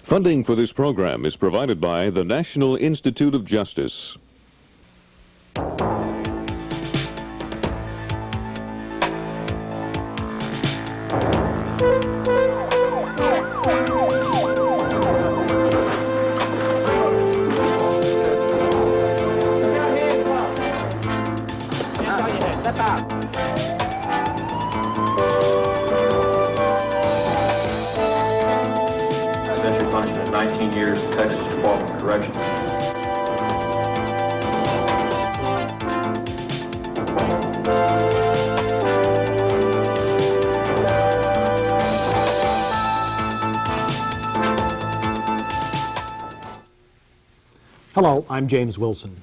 Funding for this program is provided by the National Institute of Justice. Function in 19 years in Texas Department of Corrections. Hello, I'm James Wilson.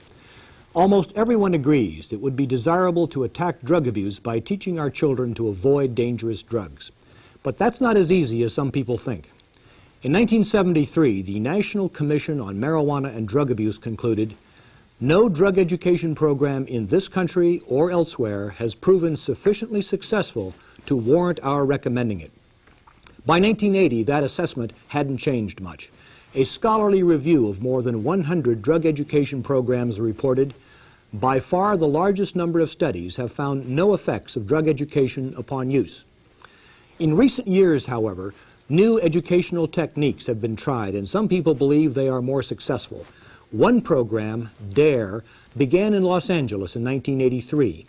Almost everyone agrees it would be desirable to attack drug abuse by teaching our children to avoid dangerous drugs. But that's not as easy as some people think. In 1973, the National Commission on Marijuana and Drug Abuse concluded, no drug education program in this country or elsewhere has proven sufficiently successful to warrant our recommending it. By 1980, that assessment hadn't changed much. A scholarly review of more than 100 drug education programs reported, by far the largest number of studies have found no effects of drug education upon use. In recent years, however, new educational techniques have been tried, and some people believe they are more successful. One program, DARE, began in Los Angeles in 1983.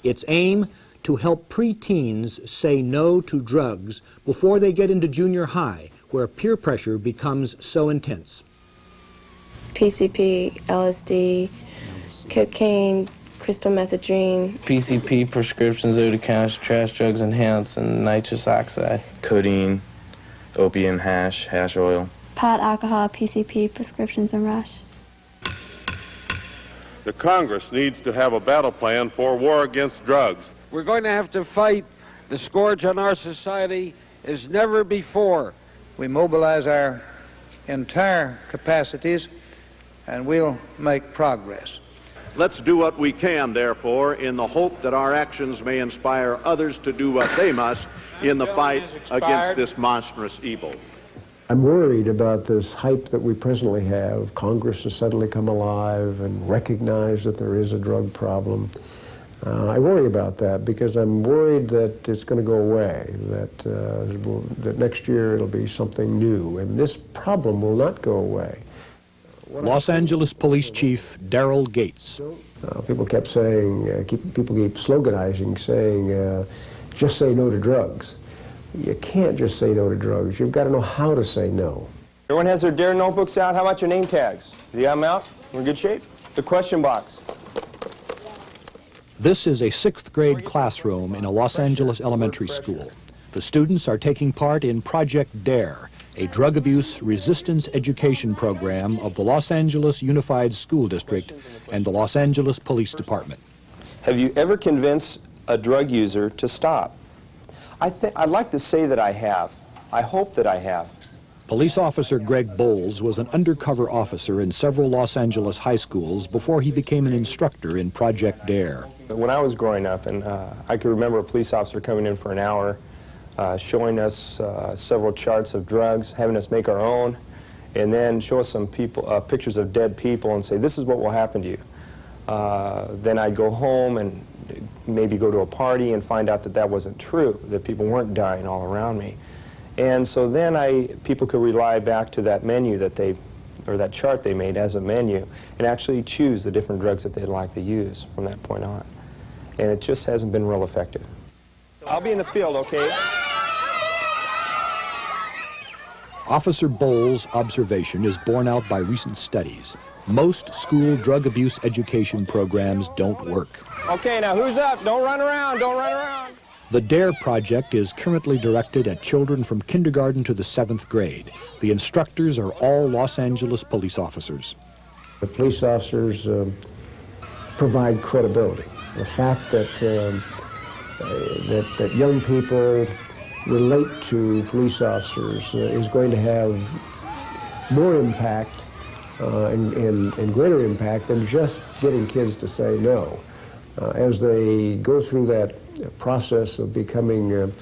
Its aim, to help preteens say no to drugs before they get into junior high, where peer pressure becomes so intense. PCP, LSD, cocaine, crystal methadone. PCP, prescriptions, Odecash, trash drugs, enhance, and nitrous oxide. Codeine, opium, hash oil. Pot, alcohol, PCP, prescriptions, and rush. The Congress needs to have a battle plan for war against drugs. We're going to have to fight the scourge on our society as never before. We mobilize our entire capacities and we'll make progress. Let's do what we can, therefore, in the hope that our actions may inspire others to do what they must in the fight against this monstrous evil. I'm worried about this hype that we presently have. Congress has suddenly come alive and recognized that there is a drug problem. I worry about that because I'm worried that it's going to go away, that next year it'll be something new, and this problem will not go away. Los Angeles Police Chief Daryl Gates. People kept saying, people keep sloganizing, saying, just say no to drugs. You can't just say no to drugs. You've got to know how to say no. Everyone has their DARE notebooks out. How about your name tags? Do you have them out? We're in good shape? The question box. This is a 6th grade classroom in a Los Angeles elementary school. The students are taking part in Project DARE, a drug abuse resistance education program of the Los Angeles Unified School District and the Los Angeles Police Department. Have you ever convinced a drug user to stop? I'd like to say that I have. I hope that I have. Police officer Greg Bowles was an undercover officer in several Los Angeles high schools before he became an instructor in Project DARE. When I was growing up, and I could remember a police officer coming in for an hour, showing us several charts of drugs, having us make our own, and then show us some pictures of dead people and say, this is what will happen to you. Then I'd go home and maybe go to a party and find out that that wasn't true, that people weren't dying all around me. And so then people could rely back to that menu or that chart they made as a menu and actually choose the different drugs that they'd like to use from that point on. And it just hasn't been real effective. I'll be in the field, okay? Officer Bowles' observation is borne out by recent studies. Most school drug abuse education programs don't work. Okay, now who's up? Don't run around, don't run around. The DARE project is currently directed at children from kindergarten to the 7th grade. The instructors are all Los Angeles police officers. The police officers provide credibility. The fact that that young people relate to police officers is going to have more impact and greater impact than just getting kids to say no. As they go through that process of becoming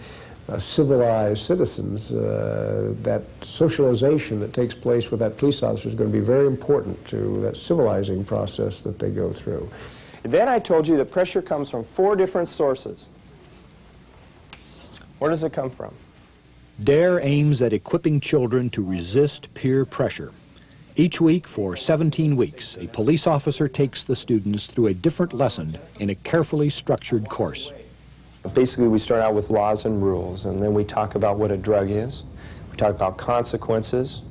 civilized citizens, that socialization that takes place with that police officer is going to be very important to that civilizing process that they go through. Then I told you that pressure comes from 4 different sources. Where does it come from? DARE aims at equipping children to resist peer pressure. Each week for 17 weeks, a police officer takes the students through a different lesson in a carefully structured course. Basically, we start out with laws and rules, and then we talk about what a drug is. We talk about consequences.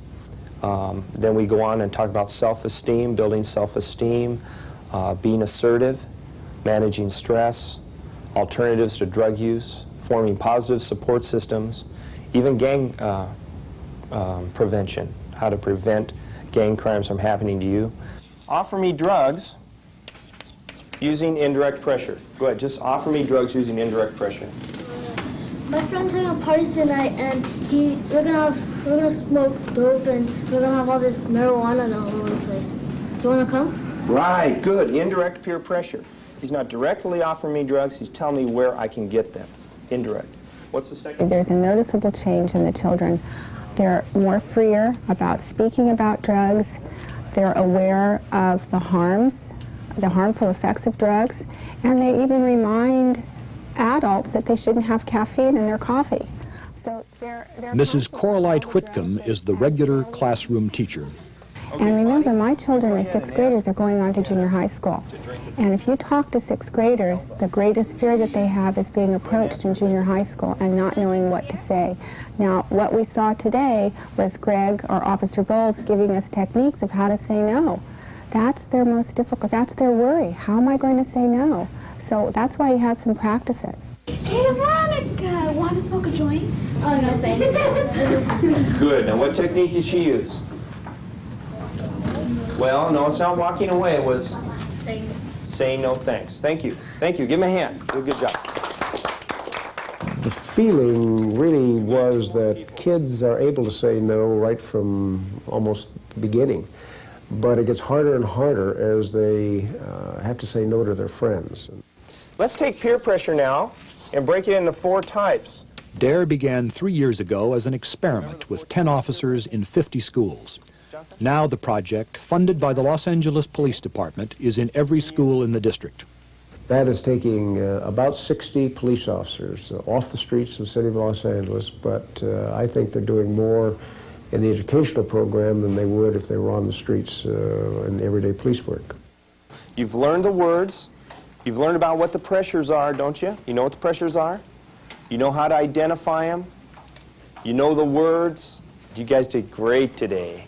Then we go on and talk about self-esteem, building self-esteem, being assertive, managing stress, alternatives to drug use, forming positive support systems, even gang prevention, how to prevent gang crimes from happening to you. Offer me drugs using indirect pressure. Go ahead, just offer me drugs using indirect pressure. My friend's having a party tonight, and we're gonna smoke dope, and we're gonna have all this marijuana all over the place. Do you wanna come? Right, good, indirect peer pressure. He's not directly offering me drugs, he's telling me where I can get them. Indirect. What's the second? There's a noticeable change in the children. They're more freer about speaking about drugs. They're aware of the harmful effects of drugs, and they even remind adults that they shouldn't have caffeine in their coffee. So they're Mrs. Coralite Whitcomb is the regular classroom teacher. And remember, my children as 6th graders are going on to junior high school. And if you talk to 6th graders, the greatest fear that they have is being approached in junior high school and not knowing what to say. Now, what we saw today was Greg, or Officer Bowles, giving us techniques of how to say no. That's their most difficult, that's their worry. How am I going to say no? So that's why he has them practice it. Hey, Veronica, want to smoke a joint? Oh, no, thanks. Good. Now, what technique did she use? Well, no, it's not walking away. It was saying no thanks. Thank you. Thank you. Give him a hand. Do a good job. The feeling really was that kids are able to say no right from almost the beginning, but it gets harder and harder as they have to say no to their friends. Let's take peer pressure now and break it into 4 types. DARE began 3 years ago as an experiment with 10 officers in 50 schools. Now the project, funded by the Los Angeles Police Department, is in every school in the district. That is taking about 60 police officers off the streets of the city of Los Angeles, but I think they're doing more in the educational program than they would if they were on the streets in everyday police work. You've learned the words. You've learned about what the pressures are, don't you? You know what the pressures are? You know how to identify them. You know the words. You guys did great today.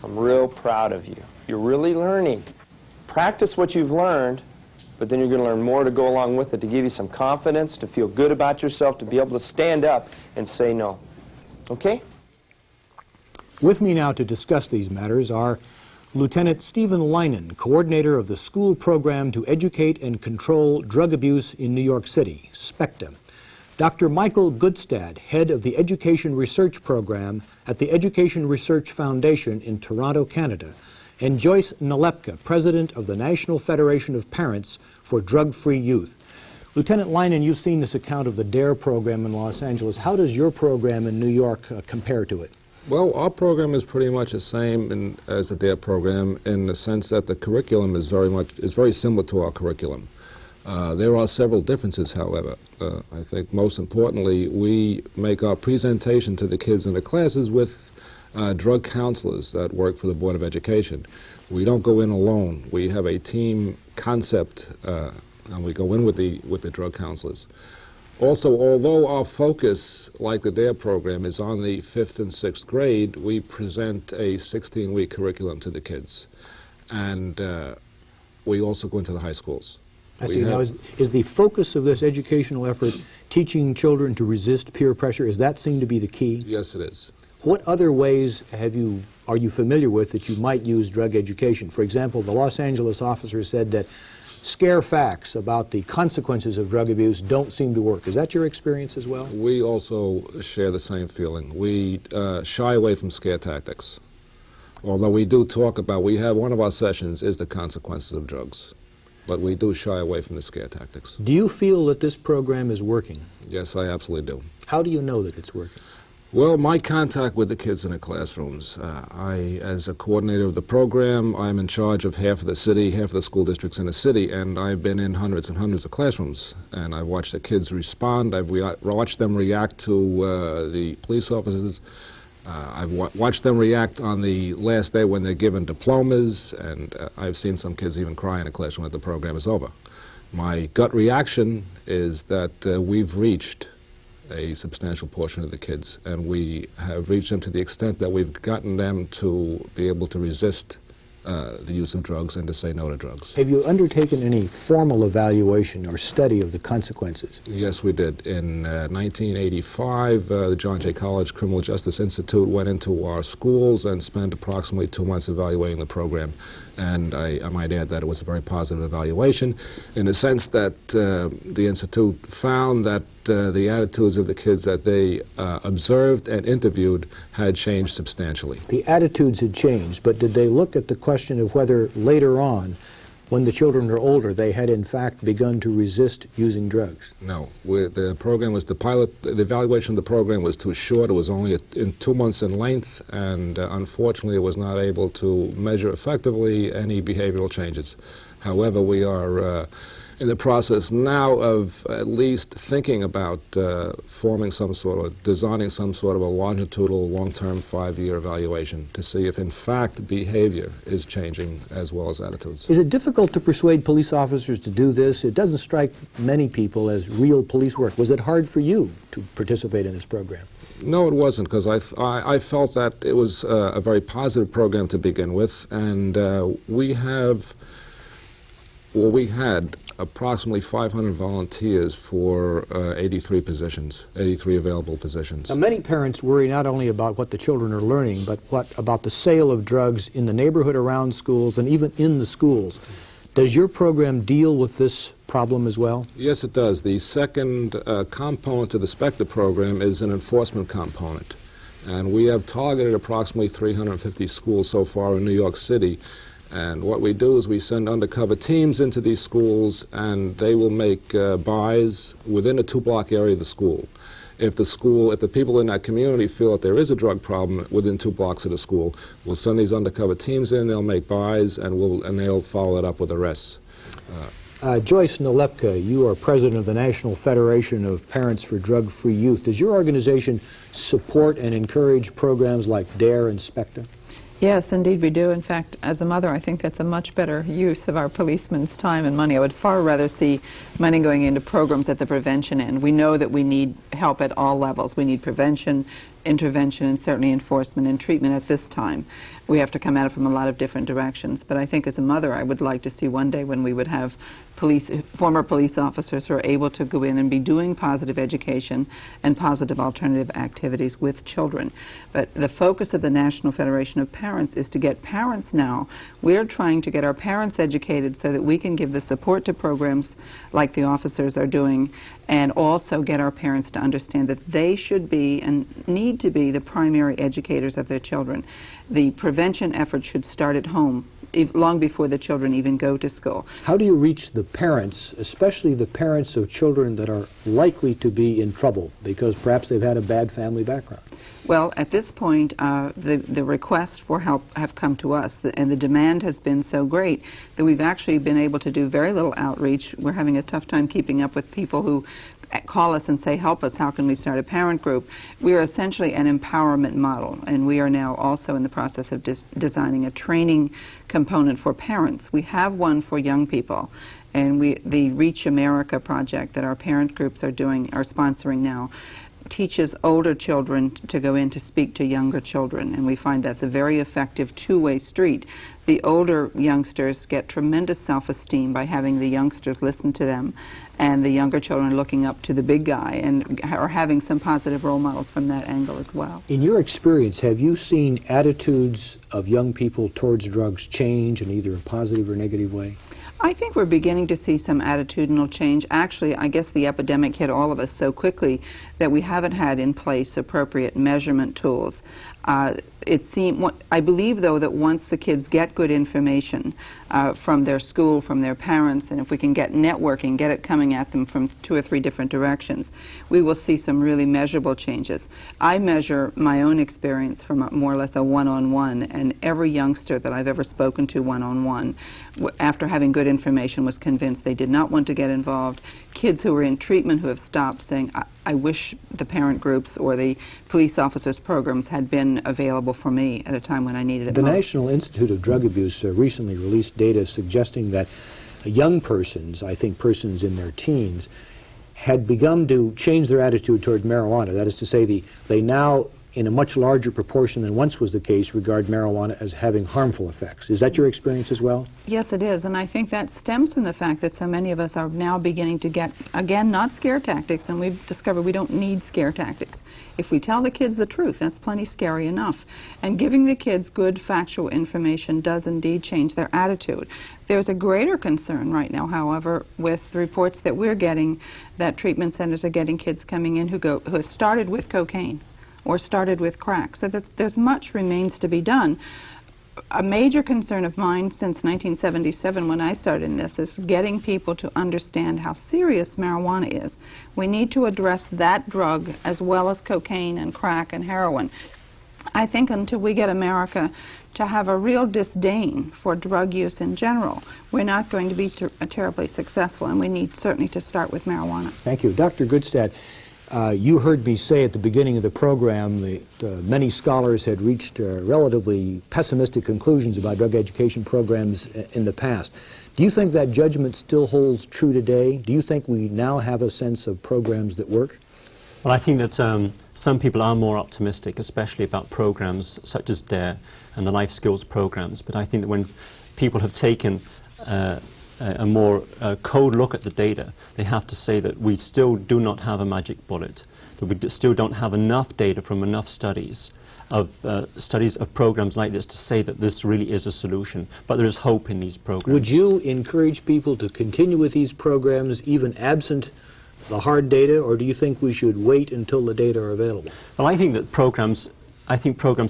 I'm real proud of you. You're really learning. Practice what you've learned, but then you're going to learn more to go along with it, to give you some confidence, to feel good about yourself, to be able to stand up and say no. Okay? With me now to discuss these matters are Lieutenant Stephen Leinen, coordinator of the School Program to Educate and Control Drug Abuse in New York City, SPECTA. Dr. Michael Goodstad, head of the Education Research Program at the Education Research Foundation in Toronto, Canada, and Joyce Nalepka, president of the National Federation of Parents for Drug-Free Youth. Lieutenant Leinen, you've seen this account of the DARE program in Los Angeles. How does your program in New York compare to it? Well, our program is pretty much the same as the DARE program in the sense that the curriculum is very similar to our curriculum. There are several differences, however. I think most importantly, we make our presentation to the kids in the classes with drug counselors that work for the Board of Education. We don't go in alone. We have a team concept, and we go in with the drug counselors. Also, although our focus, like the DARE program, is on the 5th and 6th grade, we present a 16-week curriculum to the kids. And we also go into the high schools. I see. Now, is the focus of this educational effort teaching children to resist peer pressure? Is that seen to be the key? Yes, it is. What other ways are you familiar with that you might use drug education? For example, the Los Angeles officer said that scare facts about the consequences of drug abuse don't seem to work. Is that your experience as well? We also share the same feeling. We shy away from scare tactics. Although we do talk about, one of our sessions is the consequences of drugs. but we do shy away from the scare tactics. Do you feel that this program is working? Yes, I absolutely do. How do you know that it's working? Well, my contact with the kids in the classrooms. As a coordinator of the program, I'm in charge of half of the city, half of the school districts in the city, and I've been in hundreds and hundreds of classrooms. And I've watched the kids respond. I've watched them react to the police officers. I've watched them react on the last day when they're given diplomas, and I've seen some kids even cry in a classroom when the program is over. My gut reaction is that we've reached a substantial portion of the kids, and we have reached them to the extent that we've gotten them to be able to resist the use of drugs and to say no to drugs. Have you undertaken any formal evaluation or study of the consequences? Yes, we did. In 1985, the John Jay College Criminal Justice Institute went into our schools and spent approximately 2 months evaluating the program. And I might add that it was a very positive evaluation in the sense that the Institute found that the attitudes of the kids that they observed and interviewed had changed substantially. The attitudes had changed, but did they look at the question of whether later on, when the children are older, they had in fact begun to resist using drugs? No. The program was the evaluation of the program was too short. It was only in 2 months in length, and unfortunately it was not able to measure effectively any behavioral changes. However, we are in the process now of at least thinking about designing some sort of a longitudinal, long-term 5-year evaluation to see if in fact behavior is changing as well as attitudes. Is it difficult to persuade police officers to do this? It doesn't strike many people as real police work. Was it hard for you to participate in this program? No, it wasn't, because I felt that it was a very positive program to begin with, and we had approximately 500 volunteers for 83 positions, 83 available positions. Now, many parents worry not only about what the children are learning, but about the sale of drugs in the neighborhood around schools and even in the schools. Does your program deal with this problem as well? Yes, it does. The second component to the SPECTRA program is an enforcement component. And we have targeted approximately 350 schools so far in New York City. And what we do is we send undercover teams into these schools, and they will make buys within a 2-block area of the school. If the people in that community feel that there is a drug problem within 2 blocks of the school, we'll send these undercover teams in, they'll make buys, and they'll follow it up with arrests. Joyce Nalepka, you are president of the National Federation of Parents for Drug-Free Youth. Does your organization support and encourage programs like DARE and SPECTRA? Yes, indeed we do. In fact, as a mother, I think that's a much better use of our policemen's time and money. I would far rather see money going into programs at the prevention end. We know that we need help at all levels. We need prevention, intervention, and certainly enforcement and treatment at this time. We have to come at it from a lot of different directions. But I think as a mother, I would like to see one day when we would have former police officers who are able to go in and be doing positive education and positive alternative activities with children. But the focus of the National Federation of Parents is to get parents now. We're trying to get our parents educated so that we can give the support to programs like the officers are doing, and also get our parents to understand that they should be and need to be the primary educators of their children. The prevention effort should start at home, long before the children even go to school. How do you reach the parents, especially the parents of children that are likely to be in trouble because perhaps they've had a bad family background? Well, at this point, the requests for help have come to us, and the demand has been so great that we've actually been able to do very little outreach. We're having a tough time keeping up with people who call us and say, help us, how can we start a parent group? We are essentially an empowerment model, and we are now also in the process of designing a training component for parents. We have one for young people, and the Reach America project that our parent groups are sponsoring now, teaches older children to go in to speak to younger children, and we find that's a very effective two-way street. The older youngsters get tremendous self-esteem by having the youngsters listen to them, and the younger children looking up to the big guy and are having some positive role models from that angle as well. In your experience, have you seen attitudes of young people towards drugs change in either a positive or negative way? I think we're beginning to see some attitudinal change. Actually, I guess the epidemic hit all of us so quickly that we haven't had in place appropriate measurement tools. I believe, though, that once the kids get good information from their school, from their parents, and if we can get networking, get it coming at them from 2 or 3 different directions, we will see some really measurable changes. I measure my own experience from more or less a one-on-one, and every youngster that I've ever spoken to one-on-one, after having good information, was convinced they did not want to get involved. Kids who were in treatment who have stopped saying, I wish the parent groups or the police officers programs had been available for me at a time when I needed it The most. National Institute of Drug Abuse recently released data suggesting that young persons, I think persons in their teens, had begun to change their attitude toward marijuana. That is to say, they now, in a much larger proportion than once was the case, regard marijuana as having harmful effects. Is that your experience as well? Yes, it is, and I think that stems from the fact that so many of us are now beginning to get, again, not scare tactics, and we've discovered we don't need scare tactics. If we tell the kids the truth, that's plenty scary enough. And giving the kids good factual information does indeed change their attitude. There's a greater concern right now, however, with reports that we're getting that treatment centers are getting kids coming in who have started with cocaine or started with crack. So there's much remains to be done. A major concern of mine since 1977 when I started in this is getting people to understand how serious marijuana is. We need to address that drug as well as cocaine and crack and heroin. I think until we get America to have a real disdain for drug use in general, we're not going to be terribly successful, and we need certainly to start with marijuana. Thank you. Dr. Goodstad, you heard me say at the beginning of the program that many scholars had reached relatively pessimistic conclusions about drug education programs in the past. Do you think that judgment still holds true today? Do you think we now have a sense of programs that work? Well, I think that some people are more optimistic, especially about programs such as DARE and the life skills programs. But I think that when people have taken a more cold look at the data, they have to say that we still do not have a magic bullet, that we still don't have enough data from enough studies of programs like this to say that this really is a solution. But there is hope in these programs. Would you encourage people to continue with these programs even absent the hard data, or do you think we should wait until the data are available? Well, I think programs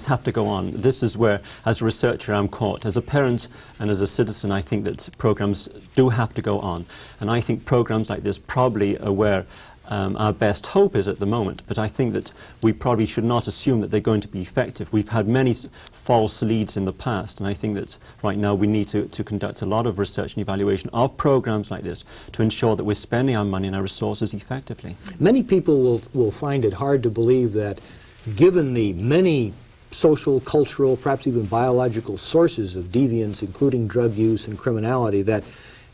have to go on. This is where, as a researcher, I'm caught. As a parent and as a citizen, I think that programs do have to go on. And I think programs like this probably are where our best hope is at the moment. But I think that we probably should not assume that they're going to be effective. We've had many false leads in the past, and I think that right now we need to conduct a lot of research and evaluation of programs like this to ensure that we're spending our money and our resources effectively. Many people will find it hard to believe that, given the many social, cultural, perhaps even biological sources of deviance, including drug use and criminality, that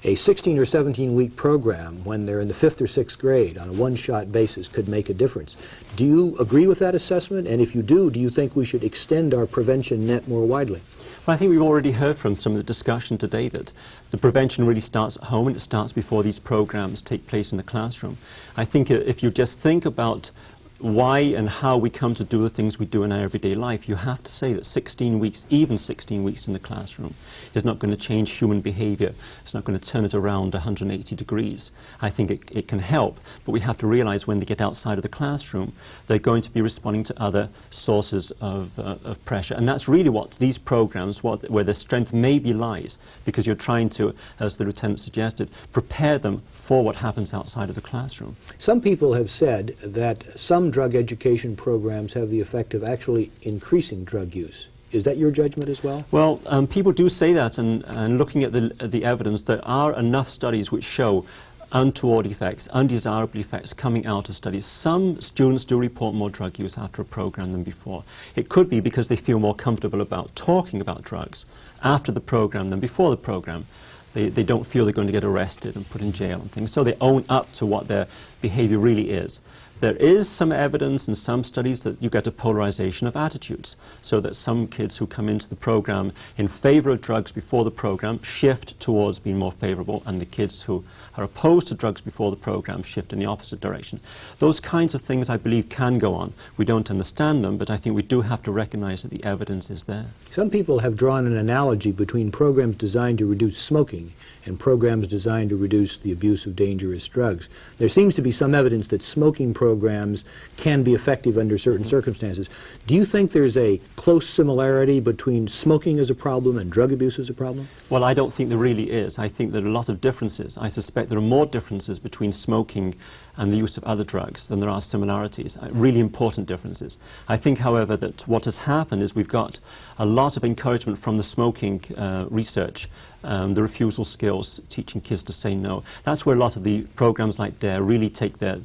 a 16 or 17-week program, when they're in the 5th or 6th grade, on a one-shot basis, could make a difference. Do you agree with that assessment? And if you do you think we should extend our prevention net more widely? Well, I think we've already heard from some of the discussion today that the prevention really starts at home, and it starts before these programs take place in the classroom. I think if you just think about why and how we come to do the things we do in our everyday life, you have to say that 16 weeks, even 16 weeks in the classroom, is not going to change human behavior. It's not going to turn it around 180 degrees. I think it can help, but we have to realize when they get outside of the classroom, they're going to be responding to other sources of pressure. And that's really what these programs, where their strength maybe lies, because you're trying to, as the Lieutenant suggested, prepare them for what happens outside of the classroom. Some people have said that some drug education programs have the effect of actually increasing drug use. Is that your judgment as well? Well, people do say that, and looking at the evidence, there are enough studies which show untoward effects, undesirable effects coming out of studies. Some students do report more drug use after a program than before. It could be because they feel more comfortable about talking about drugs after the program than before the program. They don't feel they're going to get arrested and put in jail and things, so they own up to what their behavior really is. There is some evidence in some studies that you get a polarization of attitudes, so that some kids who come into the program in favor of drugs before the program shift towards being more favorable, and the kids who are opposed to drugs before the program shift in the opposite direction. Those kinds of things, I believe, can go on. We don't understand them, but I think we do have to recognize that the evidence is there. Some people have drawn an analogy between programs designed to reduce smoking and programs designed to reduce the abuse of dangerous drugs. There seems to be some evidence that smoking programs programs can be effective under certain circumstances. Do you think there's a close similarity between smoking as a problem and drug abuse as a problem? Well, I don't think there really is. I think there are a lot of differences. I suspect there are more differences between smoking and the use of other drugs than there are similarities, really important differences. I think, however, that what has happened is we've got a lot of encouragement from the smoking research, the refusal skills, teaching kids to say no. That's where a lot of the programs like DARE really take their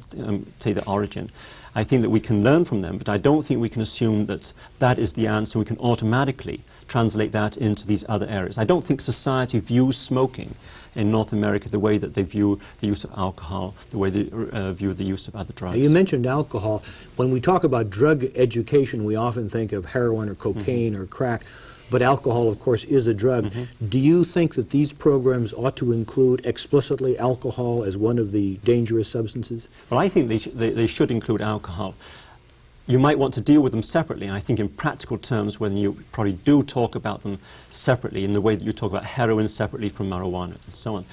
origin. I think that we can learn from them, but I don't think we can assume that that is the answer. We can automatically translate that into these other areas. I don't think society views smoking in North America the way that they view the use of alcohol, the way they view the use of other drugs. Now, you mentioned alcohol. When we talk about drug education, we often think of heroin or cocaine or crack, but alcohol, of course, is a drug. Do you think that these programs ought to include explicitly alcohol as one of the dangerous substances? Well, I think they should include alcohol. You might want to deal with them separately. I think in practical terms, when you probably do talk about them separately in the way that you talk about heroin separately from marijuana and so on.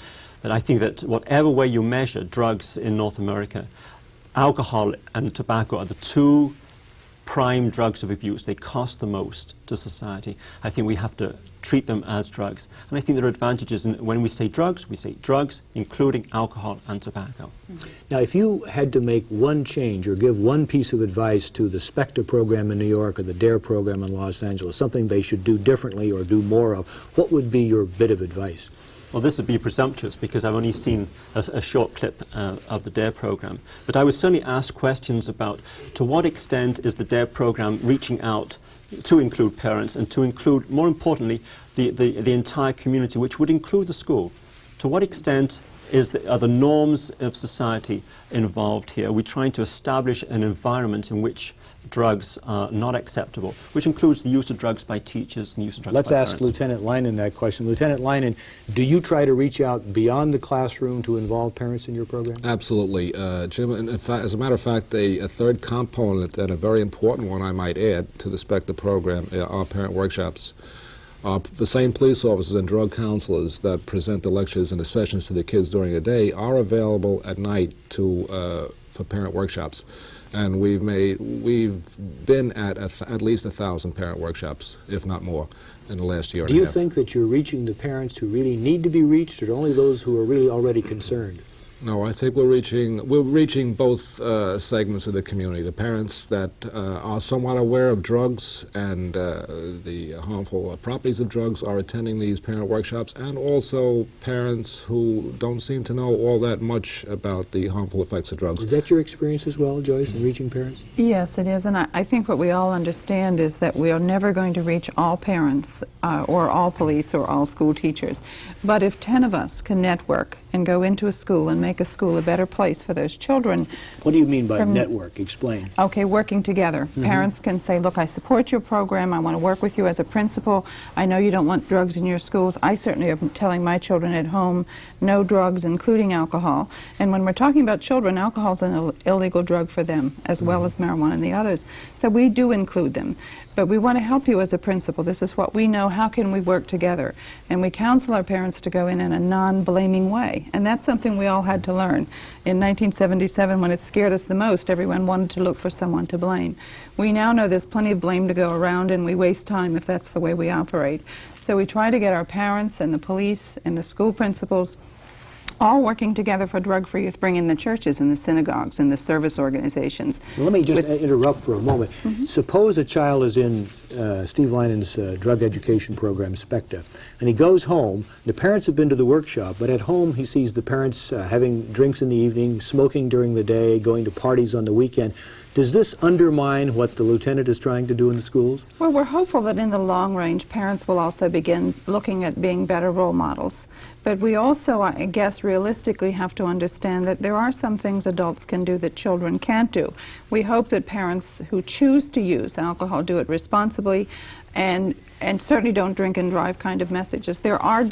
But I think that whatever way you measure drugs in North America, alcohol and tobacco are the two prime drugs of abuse. They cost the most to society. I think we have to treat them as drugs. And I think there are advantages in when we say drugs including alcohol and tobacco. Now, if you had to make one change or give one piece of advice to the SPECTA program in New York or the DARE program in Los Angeles, something they should do differently or do more of, what would be your bit of advice? Well, this would be presumptuous because I've only seen a short clip of the DARE program. But I would certainly ask questions about to what extent is the DARE program reaching out to include parents and to include, more importantly, the entire community, which would include the school. To what extent are the norms of society involved here? Are we trying to establish an environment in which drugs are not acceptable, which includes the use of drugs by teachers and the use of drugs by parents? Let's ask Lieutenant Leinen that question. Lieutenant Leinen, do you try to reach out beyond the classroom to involve parents in your program? Absolutely, Jim. In fact, as a matter of fact, a third component, and a very important one I might add, to the SPECTA program are parent workshops. The same police officers and drug counselors that present the lectures and the sessions to the kids during the day are available at night for parent workshops. And we've been at least 1,000 parent workshops, if not more, in the last year and a half. Do you think that you're reaching the parents who really need to be reached, or only those who are really already concerned? No, I think we're reaching both segments of the community. The parents that are somewhat aware of drugs and the harmful properties of drugs are attending these parent workshops, and also parents who don't seem to know all that much about the harmful effects of drugs. Is that your experience as well, Joyce, in reaching parents? Yes, it is, and I think what we all understand is that we are never going to reach all parents or all police or all school teachers. But if 10 of us can network and go into a school and make a school a better place for those children. What do you mean by network? Explain. Okay, working together. Parents can say, look, I support your program. I want to work with you as a principal. I know you don't want drugs in your schools. I certainly am telling my children at home, no drugs, including alcohol. And when we're talking about children, alcohol is an illegal drug for them, as well as marijuana and the others. So we do include them. But we want to help you as a principal. This is what we know. How can we work together? And we counsel our parents to go in a non-blaming way. And that's something we all had to learn. In 1977, when it scared us the most, everyone wanted to look for someone to blame. We now know there's plenty of blame to go around, and we waste time if that's the way we operate. So we try to get our parents and the police and the school principals all working together for drug-free youth, bring in the churches and the synagogues and the service organizations. Let me just interrupt for a moment. Suppose a child is in Steve Leinen's drug education program, SPECTA, and he goes home. The parents have been to the workshop, but at home he sees the parents having drinks in the evening, smoking during the day, going to parties on the weekend. Does this undermine what the lieutenant is trying to do in the schools? Well, we're hopeful that in the long range, parents will also begin looking at being better role models. But we also, I guess, realistically have to understand that there are some things adults can do that children can't do. We hope that parents who choose to use alcohol do it responsibly and certainly don't drink and drive kind of messages. There are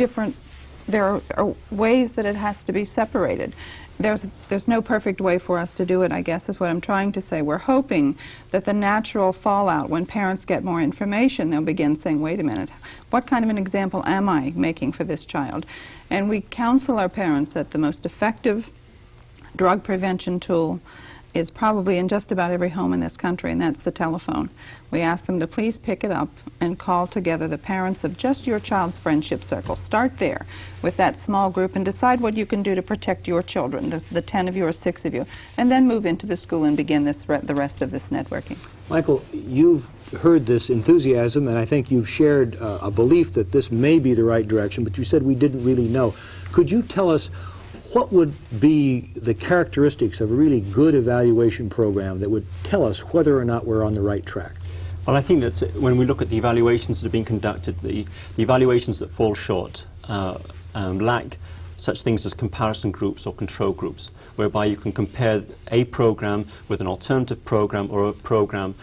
ways that it has to be separated. There's no perfect way for us to do it, I guess, is what I'm trying to say. We're hoping that the natural fallout, when parents get more information, they'll begin saying, wait a minute, what kind of an example am I making for this child? And we counsel our parents that the most effective drug prevention tool is probably in just about every home in this country, and that's the telephone. We ask them to please pick it up and call together the parents of just your child's friendship circle. Start there with that small group and decide what you can do to protect your children, the 10 of you or 6 of you, and then move into the school and begin the rest of this networking. Michael, you've heard this enthusiasm, and I think you've shared a belief that this may be the right direction, but you said we didn't really know. Could you tell us what would be the characteristics of a really good evaluation program that would tell us whether or not we're on the right track? Well, I think that when we look at the evaluations that are being conducted, the evaluations that fall short lack such things as comparison groups or control groups, whereby you can compare a program with an alternative program or a program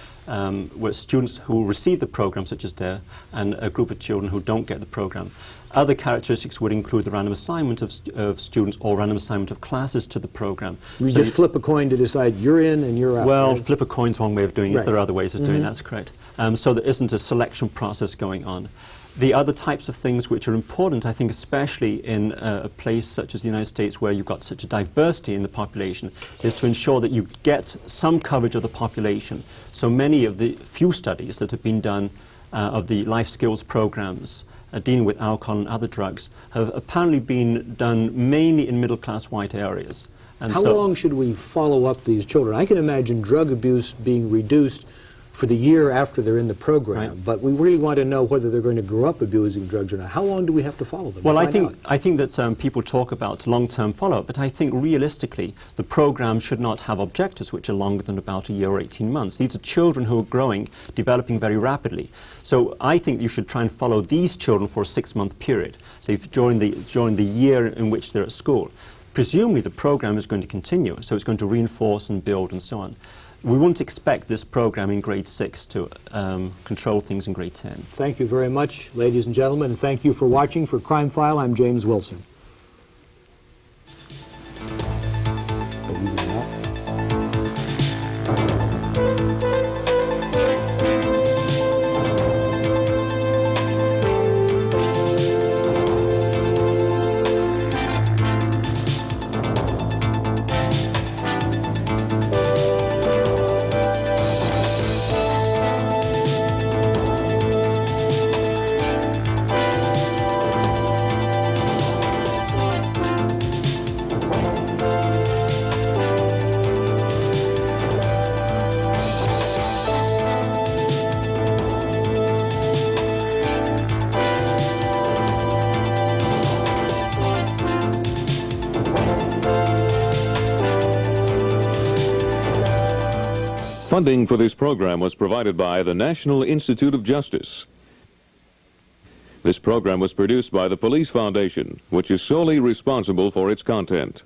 where students who receive the program, such as DARE, and a group of children who don't get the program. Other characteristics would include the random assignment of students or random assignment of classes to the program. You just flip a coin to decide you're in and you're out. Well, right? Flip a coin's one way of doing it. Right. There are other ways of doing it, that's correct. So there isn't a selection process going on. The other types of things which are important, I think, especially in a place such as the United States where you've got such a diversity in the population, is to ensure that you get some coverage of the population. So many of the few studies that have been done of the life skills programs dealing with alcohol and other drugs have apparently been done mainly in middle-class white areas. And How long should we follow up these children? I can imagine drug abuse being reduced for the year after they're in the program, right. But we really want to know whether they're going to grow up abusing drugs or not. How long do we have to follow them? Well, I think that people talk about long-term follow-up, but I think realistically the program should not have objectives which are longer than about a year or 18 months. These are children who are growing, developing very rapidly. So I think you should try and follow these children for a 6-month period. So if during the year in which they're at school, presumably the program is going to continue, so it's going to reinforce and build and so on. We wouldn't expect this program in grade 6 to control things in grade 10. Thank you very much, ladies and gentlemen, and thank you for watching. For Crime File, I'm James Wilson. Funding for this program was provided by the National Institute of Justice. This program was produced by the Police Foundation, which is solely responsible for its content.